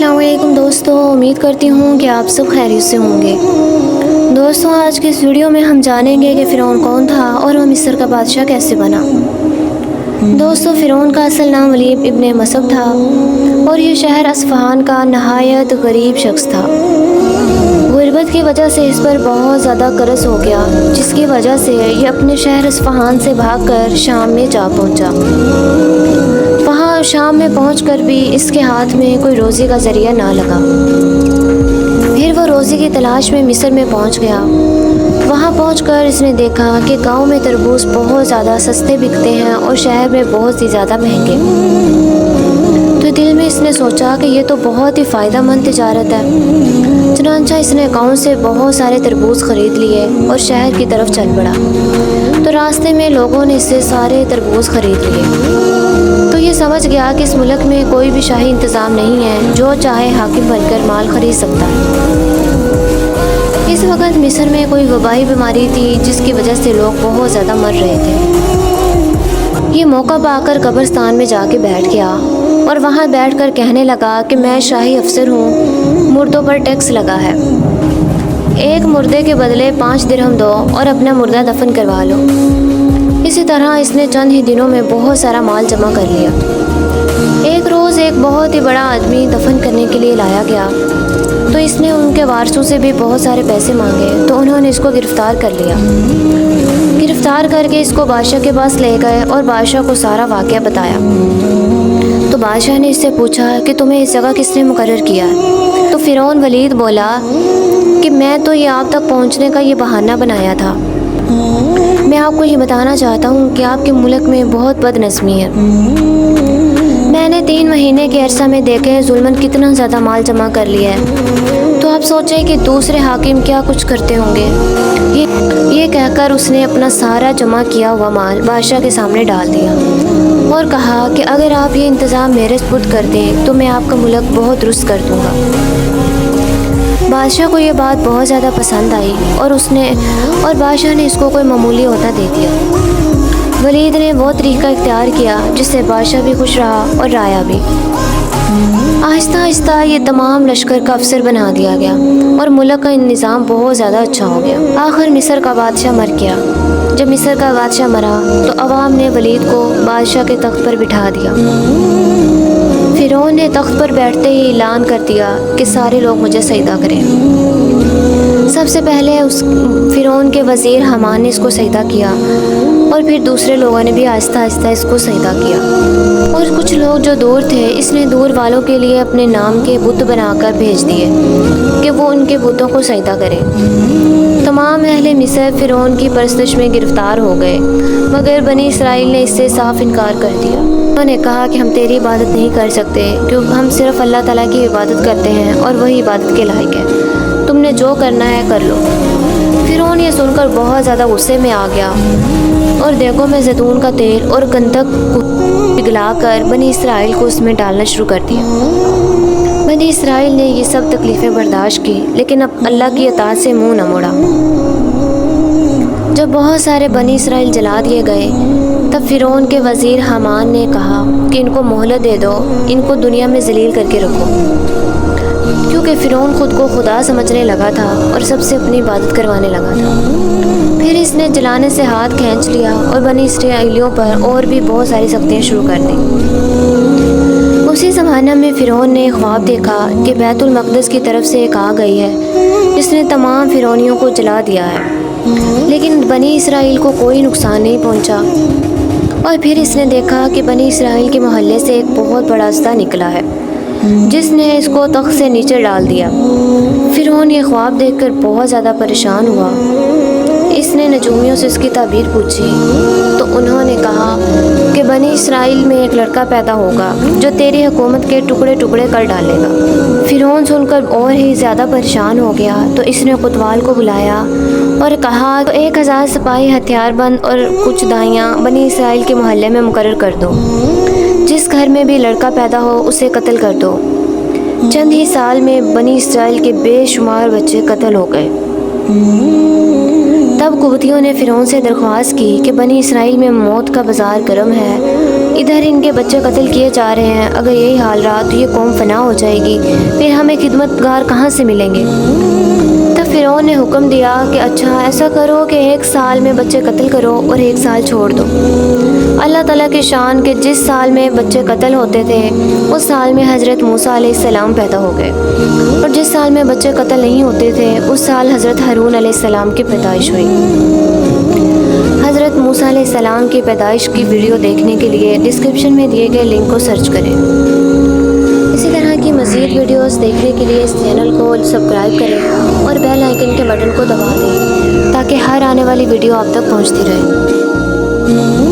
अस्सलाम वालेकुम दोस्तों, उम्मीद करती हूँ कि आप सब खैरियत से होंगे। दोस्तों, आज के इस वीडियो में हम जानेंगे कि फ़िरौन कौन था और वह मिस्र का बादशाह कैसे बना। दोस्तों, फ़िरौन का असल नाम वलीद इब्न मसब था और ये शहर अस्फ़हान का नहायत गरीब शख्स था। गुर्बत की वजह से इस पर बहुत ज़्यादा कर्ज़ हो गया, जिसकी वजह से ये अपने शहर अस्फ़हान से भागकर शाम में जा पहुँचा। वहाँ शाम में पहुंचकर भी इसके हाथ में कोई रोज़ी का ज़रिया ना लगा। फिर वो रोज़ी की तलाश में मिस्र में पहुंच गया। वहाँ पहुंचकर इसने देखा कि गांव में तरबूज बहुत ज़्यादा सस्ते बिकते हैं और शहर में बहुत ही ज़्यादा महंगे। तो दिल में इसने सोचा कि ये तो बहुत ही फ़ायदेमंद तिजारत है। चुनांचा इसने गांव से बहुत सारे तरबूज ख़रीद लिए और शहर की तरफ चल पड़ा। तो रास्ते में लोगों ने इससे सारे तरबूज ख़रीद लिए। तो ये समझ गया कि इस मुल्क में कोई भी शाही इंतज़ाम नहीं है, जो चाहे हाकिम बनकर माल ख़रीद सकता है। इस वक्त मिस्र में कोई वबाई बीमारी थी, जिसकी वजह से लोग बहुत ज़्यादा मर रहे थे। ये मौका पाकर कब्रिस्तान में जाके बैठ गया और वहाँ बैठकर कहने लगा कि मैं शाही अफसर हूँ, मुर्दों पर टैक्स लगा है। एक मुर्दे के बदले 5 दिरहम दो और अपना मुर्दा दफन करवा लो। इसी तरह इसने चंद ही दिनों में बहुत सारा माल जमा कर लिया। एक रोज़ एक बहुत ही बड़ा आदमी दफन करने के लिए लाया गया, तो इसने उनके वारसों से भी बहुत सारे पैसे मांगे। तो उन्होंने इसको गिरफ़्तार कर लिया। गिरफ़्तार करके इसको बादशाह के पास ले गए और बादशाह को सारा वाक़या बताया। तो बादशाह ने इससे पूछा कि तुम्हें इस जगह किसने मुकर्रर किया। तो फ़िरौन वलीद बोला कि मैं तो ये आप तक पहुँचने का ये बहाना बनाया था। मैं आपको ये बताना चाहता हूँ कि आपके मुल्क में बहुत बदनज़मी है। मैंने 3 महीने के अरसा में देखे जुल्मन कितना ज़्यादा माल जमा कर लिया है। तो आप सोचें कि दूसरे हाकिम क्या कुछ करते होंगे। ये कहकर उसने अपना सारा जमा किया हुआ माल बादशाह के सामने डाल दिया और कहा कि अगर आप ये इंतज़ाम मेरे सुपुर्द कर दें तो मैं आपका मुल्क बहुत दुरुस्त कर दूँगा। बादशाह को ये बात बहुत ज़्यादा पसंद आई और बादशाह ने इसको कोई मामूली ओहदा दे दिया। वलीद ने वो तरीका इख्तियार किया जिससे बादशाह भी खुश रहा और राया भी। आहिस्ता आहिस्ता ये तमाम लश्कर का अफसर बना दिया गया और मुल्क का निज़ाम बहुत ज़्यादा अच्छा हो गया। आखिर मिस्र का बादशाह मर गया। जब मिस्र का बादशाह मरा तो अवाम ने वलीद को बादशाह के तख्त पर बिठा दिया। फ़िरौन ने तख्त पर बैठते ही ऐलान कर दिया कि सारे लोग मुझे सजदा करें। सबसे पहले फ़िरौन के वज़ीर हमान ने इसको सजदा किया और फिर दूसरे लोगों ने भी आहिस्ता आहिस्ता इसको सजदा किया। और कुछ लोग जो दूर थे, इसने दूर वालों के लिए अपने नाम के बुत बनाकर भेज दिए कि वो उनके बुतों को सजदा करें। तमाम अहले मिस्र फ़िरौन की परस्तिश में गिरफ़्तार हो गए, मगर बनी इसराइल ने इससे साफ इनकार कर दिया। उन्होंने कहा कि हम तेरी इबादत नहीं कर सकते, क्योंकि हम सिर्फ़ अल्लाह ताला की इबादत करते हैं और वही इबादत के लायक है। तुमने जो करना है कर लो। फ़िरौन ये सुनकर बहुत ज़्यादा गुस्से में आ गया और देगों में जैतून का तेल और गंधक पिघलाकर बनी इसराइल को उसमें डालना शुरू कर दिया। बनी इसराइल ने ये सब तकलीफ़ें बर्दाश्त की, लेकिन अब अल्लाह की अताअत से मुँह न मोड़ा। जब बहुत सारे बनी इसराइल जला दिए गए, तब फ़िरौन के वज़ीर हमान ने कहा कि इनको मोहलत दे दो, इनको दुनिया में ज़लील करके रखो। क्योंकि फ़िरौन ख़ुद को खुदा समझने लगा था और सबसे अपनी इबादत करवाने लगा था। फिर इसने जलाने से हाथ खींच लिया और बनी इसराइलियों पर और भी बहुत सारी सख्तियाँ शुरू कर दी। उसी ज़माने में फ़िरौन ने ख्वाब देखा कि बैतुल मक़दस की तरफ से एक आग गई है जिसने तमाम फ़िरौनियों को जला दिया है, लेकिन बनी इसराइल को कोई नुकसान नहीं पहुंचा। और फिर इसने देखा कि बनी इसराइल के मोहल्ले से एक बहुत बड़ा अज़दा निकला है, जिसने इसको तख्त से नीचे डाल दिया। फ़िरौन ये ख्वाब देखकर बहुत ज़्यादा परेशान हुआ। इसने नजूमियों से इसकी ताबीर पूछी, तो उन्होंने कहा कि बनी इसराइल में एक लड़का पैदा होगा जो तेरी हुकूमत के टुकड़े टुकड़े कर डालेगा। फ़िरौन सुनकर और ही ज़्यादा परेशान हो गया, तो इसने कोतवाल को बुलाया और कहा, तो 1000 सिपाही हथियारबंद और कुछ दाइयाँ बनी इसराइल के मोहल्ले में मुकर्रर कर दो। जिस घर में भी लड़का पैदा हो उसे कत्ल कर दो। चंद ही साल में बनी इसराइल के बेशुमार बच्चे कत्ल हो गए। तब कुबतियों ने फ़िरौन से दरख्वास्त की कि बनी इसराइल में मौत का बाज़ार गर्म है ادھر ان کے بچے قتل کیے جا رہے ہیں، اگر یہی حال رہا تو یہ قوم فنا ہو جائے گی، پھر ہمیں خدمتگار کہاں سے ملیں گے؟ تب فرعون نے حکم دیا کہ اچھا ایسا کرو کہ 1 سال میں بچے قتل کرو اور 1 سال چھوڑ دو۔ اللہ تعالیٰ کی شان کہ جس سال میں بچے قتل ہوتے تھے اس سال میں حضرت موسیٰ علیہ السلام پیدا ہو گئے، اور جس سال میں بچے قتل نہیں ہوتے تھے اس سال حضرت ہارون علیہ السلام کی پیدائش ہوئی۔ حضرت موسیٰ علیہ السلام کی پیدائش کی ویڈیو دیکھنے کے لیے ڈسکرپشن میں دیے گئے لنک کو سرچ کریں۔ اسی طرح کی مزید ویڈیوز دیکھنے کے لیے اس چینل کو سبسکرائب کریں اور بیل آئیکن کے بٹن کو دبا دیں تاکہ ہر آنے والی ویڈیو آپ تک پہنچتی رہے۔